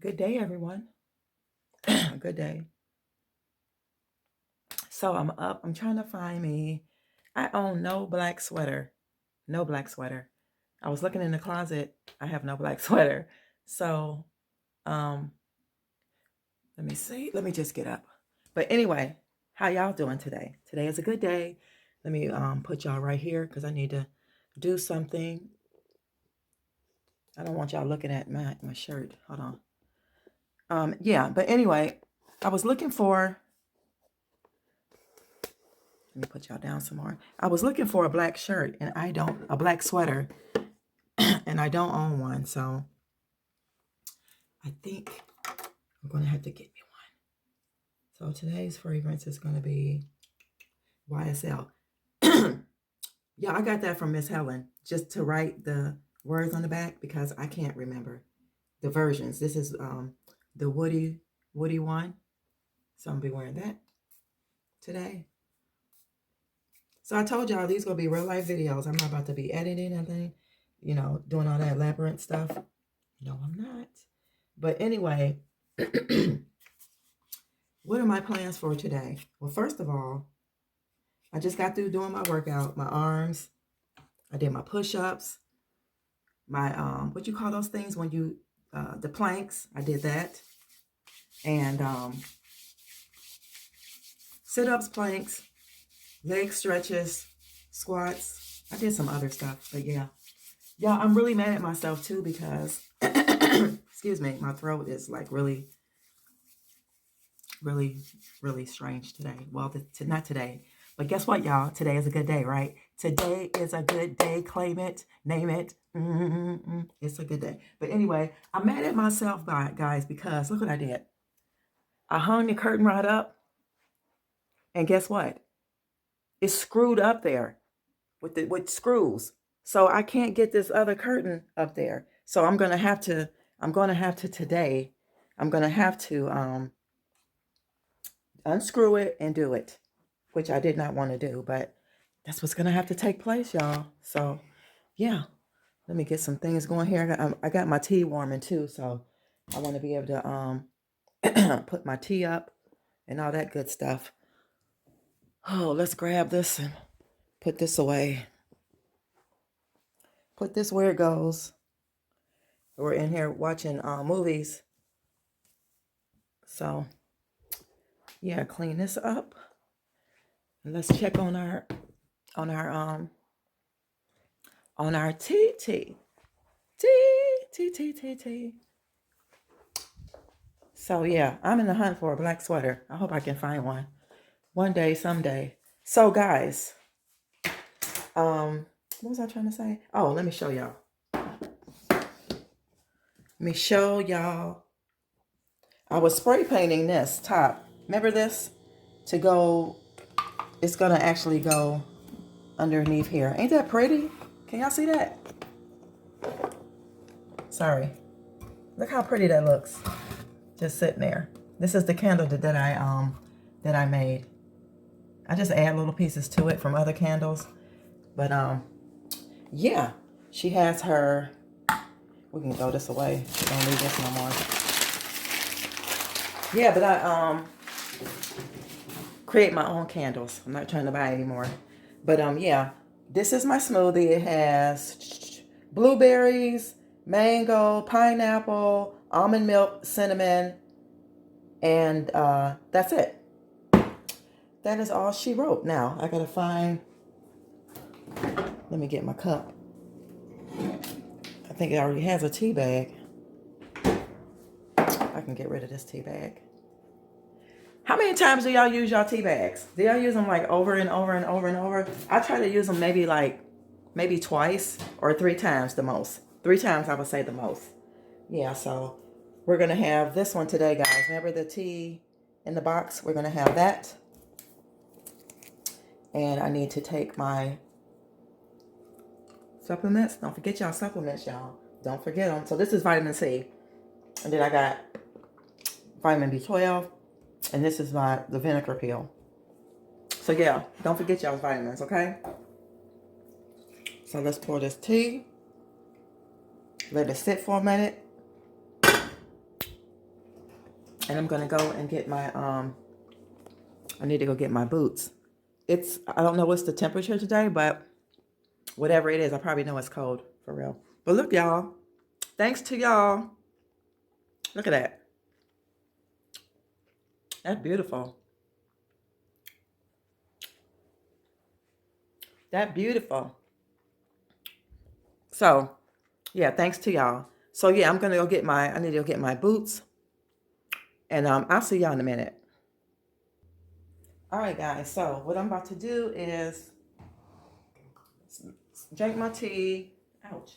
Good day, everyone. Good day. So I'm up. I'm trying to find me. I own no black sweater. No black sweater. I was looking in the closet. I have no black sweater. So, um, let me see. Let me just get up. But anyway, how y'all doing today? Today is a good day. Let me put y'all right here because I need to do something. I don't want y'all looking at my shirt. Hold on. Yeah, but anyway, I was looking for. Let me put y'all down some more. I was looking for a black shirt and a black sweater, and I don't own one. So I think I'm going to have to get me one. So today's fragrance is going to be YSL. Yeah, I got that from Miss Helen just to write the words on the back because I can't remember the versions. This is the Woody one. So I'm going to be wearing that today. So I told y'all these going to be real life videos. I'm not about to be editing anything, doing all that elaborate stuff. No, I'm not. But anyway, what are my plans for today? Well, first of all, I just got through doing my workout, my arms. I did my push-ups, my what you call those things when you the planks. I did that, and sit-ups, planks, leg stretches, squats. I did some other stuff, but yeah, I'm really mad at myself too because excuse me, my throat is like really, really strange today. Well, not today, but guess what, y'all? Today is a good day, right? Today is a good day. Claim it, name it. It's a good day. But anyway, I'm mad at myself, guys, because look what I did. I hung the curtain rod up, and guess what? It's screwed up there with screws. So I can't get this other curtain up there. So I'm gonna have to today. I'm gonna have to unscrew it and do it, which I did not want to do, but that's what's going to have to take place, y'all. So, yeah, let me get some things going here. I got my tea warming too, so I want to be able to put my tea up and all that good stuff. Oh, let's grab this and put this away. Put this where it goes. We're in here watching movies. So, yeah, clean this up. And let's check on our tea. Tea. So yeah, I'm in the hunt for a black sweater. I hope I can find one day, someday. So guys, what was I trying to say? Oh, let me show y'all. I was spray painting this top. Remember this? It's gonna actually go underneath here. Ain't that pretty? Can y'all see that? Sorry. Look how pretty that looks. Just sitting there. This is the candle that I made. I just add little pieces to it from other candles. But yeah, she has her. We can throw this away. We don't need this no more. Yeah, but I create my own candles. I'm not trying to buy anymore. But yeah, this is my smoothie. It has blueberries, mango, pineapple, almond milk, cinnamon, and that's it. That is all she wrote. Now I gotta find. Let me get my cup. I think it already has a tea bag. I can get rid of this tea bag. How many times do y'all use y'all tea bags? Do y'all use them like over and over and over and over? I try to use them maybe twice or 3 times the most. 3 times I would say the most. Yeah, so we're going to have this one today, guys. Remember the tea in the box? We're going to have that. And I need to take my supplements. Don't forget y'all supplements, y'all. Don't forget them. So this is vitamin C. And then I got vitamin B12. And this is the vinegar peel. So yeah, don't forget y'all's vitamins, okay? So let's pour this tea. Let it sit for a minute. And I'm gonna go and get my I need to go get my boots. I don't know what's the temperature today, but whatever it is, I probably know it's cold for real. But look, y'all, thanks to y'all. Look at that. That's beautiful. That beautiful. So yeah, thanks to y'all. So yeah, I'm gonna go get I need to go get my boots, and I'll see y'all in a minute. All right, guys. So what I'm about to do is drink my tea. Ouch.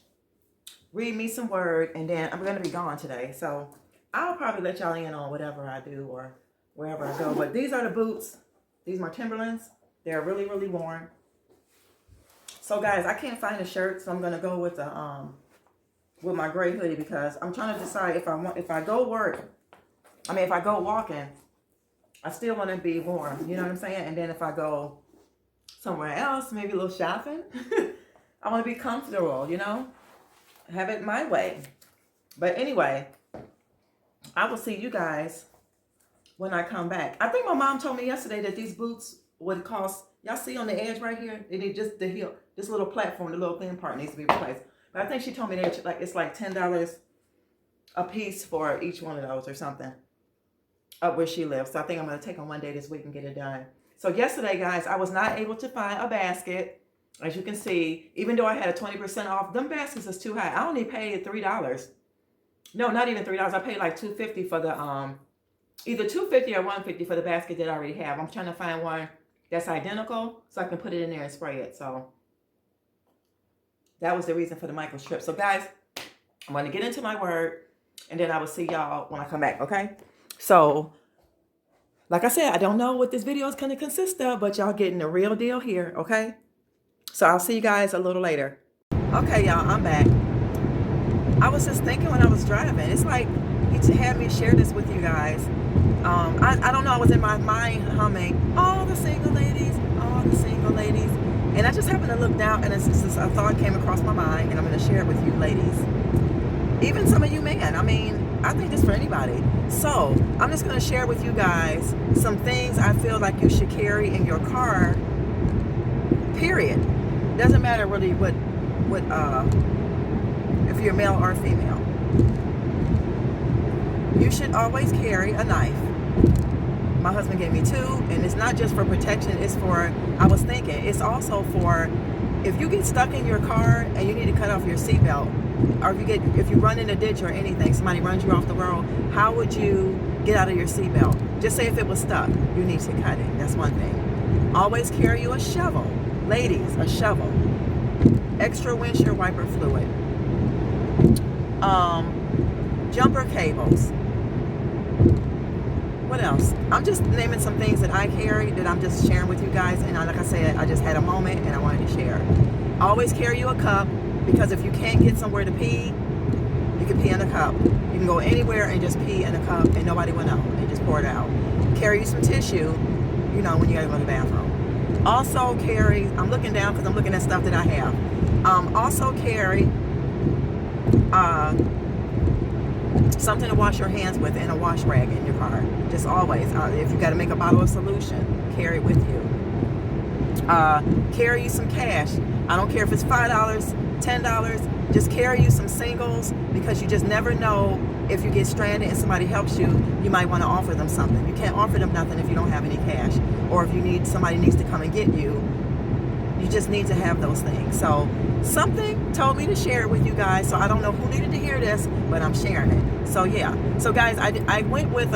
Read me some word, and then I'm gonna be gone today. So I'll probably let y'all in on whatever I do or wherever I go. But these are the boots. These are my Timberlands. They're really, really warm. So guys, I can't find a shirt, so I'm gonna go with with my gray hoodie because I'm trying to decide if I go walking, I still want to be warm. You know what I'm saying? And then if I go somewhere else, maybe a little shopping, I want to be comfortable. You know, have it my way. But anyway, I will see you guys when I come back. I think my mom told me yesterday that these boots would cost. Y'all see on the edge right here? They need just the heel. This little platform, the little thin part needs to be replaced. But I think she told me that it's like $10 a piece for each one of those or something up where she lives. So I think I'm going to take them one day this week and get it done. So yesterday, guys, I was not able to find a basket. As you can see, even though I had a 20% off, them baskets is too high. I only paid $3. No, not even $3. I paid like $2.50 for the either $2.50 or $1.50 for the basket that I already have. I'm trying to find one that's identical so I can put it in there and spray it. So that was the reason for the micro strip. So guys, I'm going to get into my word, and then I will see y'all when I come back, okay? So, like I said, I don't know what this video is going to consist of, but y'all getting the real deal here, okay? So I'll see you guys a little later. Okay, y'all, I'm back. I was just thinking when I was driving, it's like he had me share this with you guys. I don't know, I was in my mind humming, all the single ladies, all the single ladies. And I just happened to look down, and a thought came across my mind, and I'm going to share it with you ladies. Even some of you men. I mean, I think this for anybody. So I'm just going to share with you guys some things I feel like you should carry in your car, period. Doesn't matter really what if you're male or female. You should always carry a knife. My husband gave me 2, and it's not just for protection, it's for, I was thinking, it's also for if you get stuck in your car and you need to cut off your seatbelt, or if you run in a ditch or anything, somebody runs you off the road, how would you get out of your seatbelt? Just say if it was stuck, you need to cut it. That's one thing. Always carry you a shovel. Ladies, a shovel. Extra windshield wiper fluid. Jumper cables. What else? I'm just naming some things that I carry that I'm just sharing with you guys. And like I said, I just had a moment and I wanted to share. Always carry you a cup, because if you can't get somewhere to pee, you can pee in a cup. You can go anywhere and just pee in a cup and nobody will know. And just pour it out. Carry you some tissue, you know, when you gotta go to the bathroom. Also carry, I'm looking down because I'm looking at stuff that I have. Also carry something to wash your hands with and a wash rag in your car. Just always. If you got to make a bottle of solution, carry it with you. Carry you some cash. I don't care if it's $5, $10. Just carry you some singles, because you just never know if you get stranded and somebody helps you. You might want to offer them something. You can't offer them nothing if you don't have any cash, or if somebody needs to come and get you. You just need to have those things. So something told me to share it with you guys. So I don't know who needed to hear this, but I'm sharing it. So yeah. So guys, I went with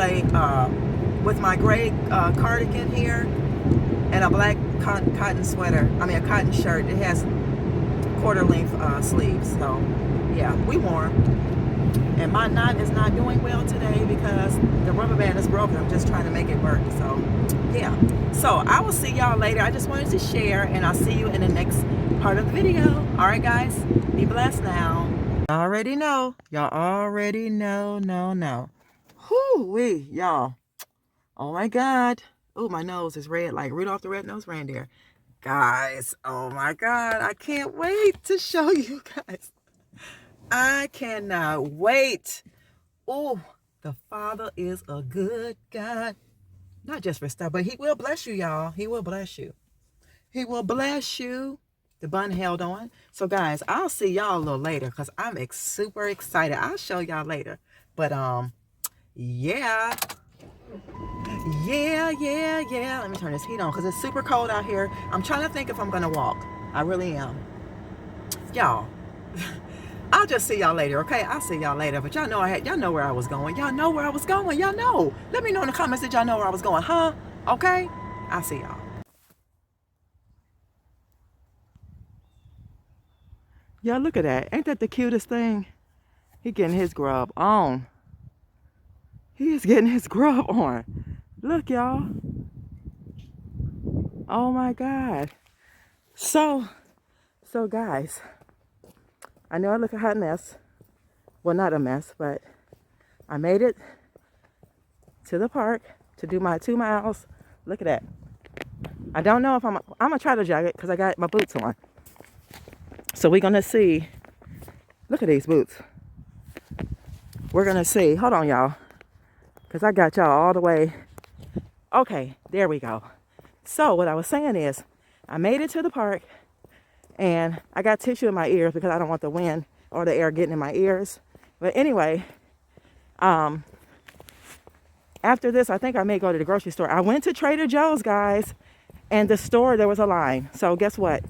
with my gray cardigan here and a black cotton sweater. I mean a cotton shirt. It has quarter length sleeves. So yeah, we warm. And my knot is not doing well today because the rubber band is broken. I'm just trying to make it work. So yeah. So I will see y'all later. I just wanted to share, and I'll see you in the next part of the video. All right, guys. Be blessed now. Already know. Y'all already know. Whoo-wee, y'all. Oh, my God. Oh, my nose is red like Rudolph the Red-Nosed Reindeer. Guys, oh, my God. I can't wait to show you guys. I cannot wait. Oh, The Father is a good God. Not just for stuff, but he will bless you, y'all. He will bless you. He will bless you. The bun held on. So, guys, I'll see y'all a little later because I'm super excited. I'll show y'all later. But, yeah. Yeah. Let me turn this heat on because it's super cold out here. I'm trying to think if I'm going to walk. I really am. Y'all. I'll just see y'all later, okay? I'll see y'all later. But y'all know y'all know where I was going. Y'all know where I was going. Y'all know. Let me know in the comments that y'all know where I was going, huh? Okay? I'll see y'all. Y'all look at that. Ain't that the cutest thing? He getting his grub on. He is getting his grub on. Look, y'all. Oh my God. So guys, I know I look a hot mess. Well, not a mess, but I made it to the park to do my 2 miles. Look at that. I don't know if I'm gonna try to jog it because I got my boots on. So we're gonna see. Look at these boots. We're gonna see. Hold on, y'all. Because I got y'all all the way. Okay, there we go. So what I was saying is, I made it to the park and I got tissue in my ears because I don't want the wind or the air getting in my ears. But anyway, after this, I think I may go to the grocery store. I went to Trader Joe's, guys, and the store, there was a line. So guess what?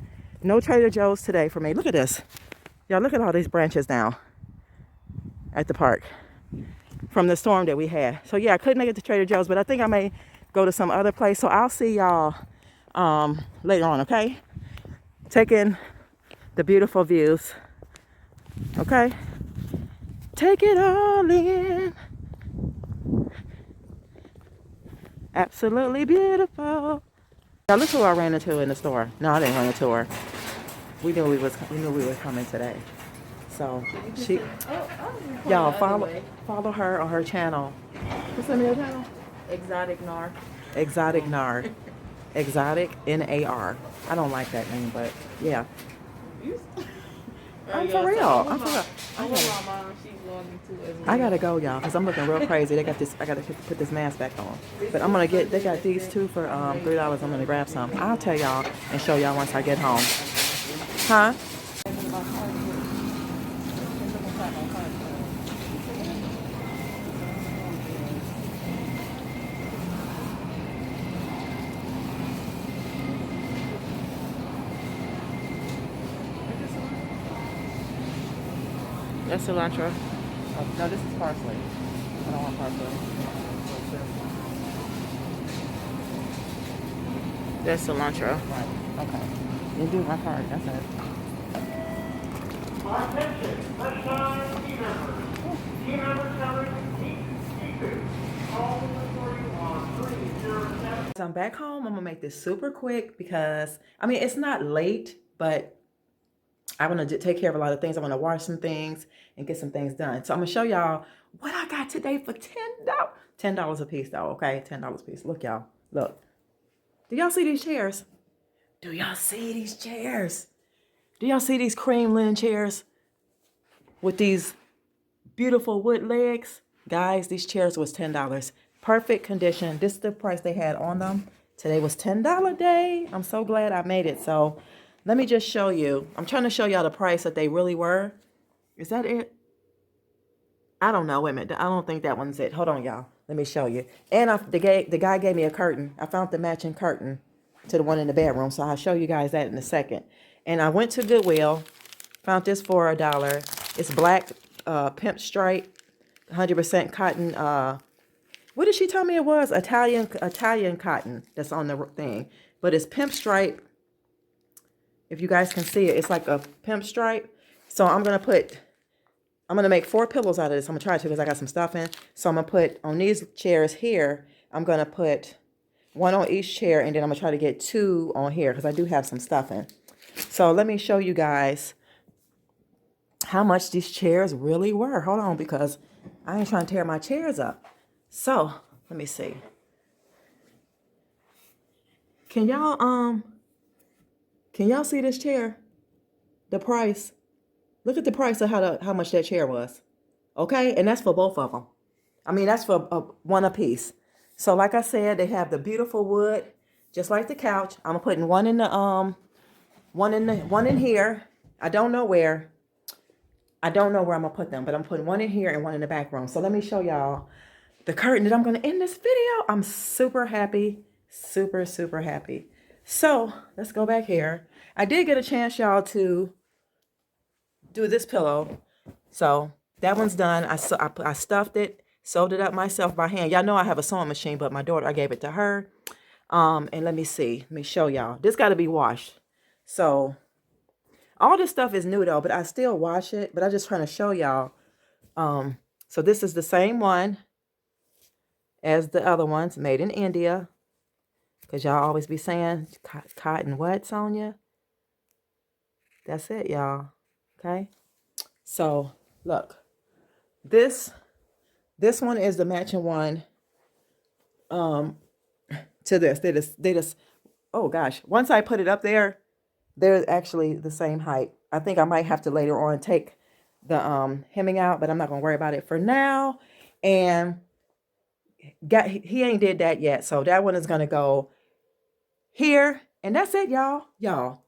No Trader Joe's today for me. Look at this. Y'all, look at all these branches down at the park from the storm that we had. So yeah, I couldn't make it to Trader Joe's, but I think I may go to some other place. So I'll see y'all later on, okay? Take in the beautiful views, okay? Take it all in. Absolutely beautiful. Now look who I ran into in the store. No, I didn't run into her. We knew we were coming today. So y'all follow her on her channel. What's the name of your channel? Exotic Nar. Exotic Nar. Exotic Nar. I don't like that name, but yeah. I'm for real. I'm for real. I gotta go, y'all, because I'm looking real crazy. They got this. I gotta put this mask back on. But I'm gonna get. They got these two for $3. I'm gonna grab some. I'll tell y'all and show y'all once I get home. Huh? That's cilantro. Oh, no, this is parsley. I don't want parsley. That's cilantro. Right. Okay. You do my card. That's it. Attention. Let's sign team members. Team members coming. Keep all for you on 307. So I'm back home. I'm gonna make this super quick because it's not late, but I want to take care of a lot of things. I want to wash some things and get some things done. So I'm going to show y'all what I got today for $10. $10 a piece, though, okay? $10 a piece. Look, y'all. Look. Do y'all see these chairs? Do y'all see these chairs? Do y'all see these cream linen chairs with these beautiful wood legs? Guys, these chairs was $10. Perfect condition. This is the price they had on them. Today was $10 day. I'm so glad I made it. So let me just show you. I'm trying to show y'all the price that they really were. Is that it? I don't know. Wait a minute. I don't think that one's it. Hold on, y'all. Let me show you. And the guy gave me a curtain. I found the matching curtain to the one in the bedroom. So I'll show you guys that in a second. And I went to Goodwill. Found this for $1. It's black pimp stripe, 100% cotton. What did she tell me it was? Italian cotton that's on the thing. But it's pimp stripe. If you guys can see it, it's like a pimp stripe. So I'm going to make 4 pillows out of this. I'm going to try to because I got some stuff in. So I'm going to put on these chairs here, I'm going to put 1 on each chair. And then I'm going to try to get 2 on here because I do have some stuff in. So let me show you guys how much these chairs really were. Hold on, because I ain't trying to tear my chairs up. So let me see. Can y'all see this chair? The price. Look at the price of how much that chair was. Okay? And that's for both of them. I mean, that's for one a piece. So like I said, they have the beautiful wood, just like the couch. I'm putting one in the one in here. I don't know where. I don't know where I'm gonna put them, but I'm putting one in here and one in the back room. So let me show y'all the curtain that I'm gonna end this video. I'm super happy, super, super happy. So let's go back here. I did get a chance, y'all, to do this pillow. So that one's done. I stuffed it, sewed it up myself by hand. Y'all know I have a sewing machine, but my daughter, I gave it to her. And let me see. Let me show y'all. This got to be washed. So all this stuff is new though, but I still wash it. But I'm just trying to show y'all. So this is the same one as the other ones, made in India. Because y'all always be saying cotton what, Sonia? That's it, y'all. Okay. So look, this one is the matching one to this. They just, oh gosh, once I put it up there, they're actually the same height. I think I might have to later on take the hemming out, but I'm not gonna worry about it for now. And he ain't did that yet, so that one is gonna go here, and that's it, y'all.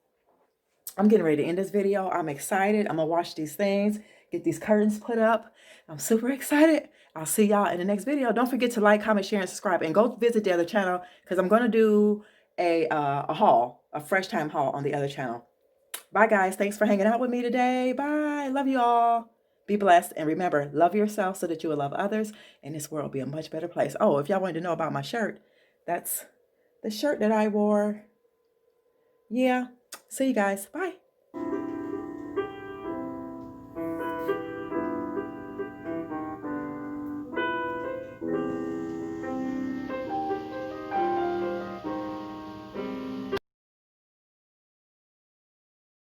I'm getting ready to end this video. I'm excited. I'm gonna wash these things, get these curtains put up. I'm super excited. I'll see y'all in the next video. Don't forget to like, comment, share, and subscribe, and go visit the other channel because I'm gonna do a haul, a fresh time haul on the other channel. Bye guys. Thanks for hanging out with me today. Bye. Love you all. Be blessed, and remember, love yourself so that you will love others, and this world will be a much better place. Oh, if y'all wanted to know about my shirt, that's the shirt that I wore. Yeah. See you guys. Bye.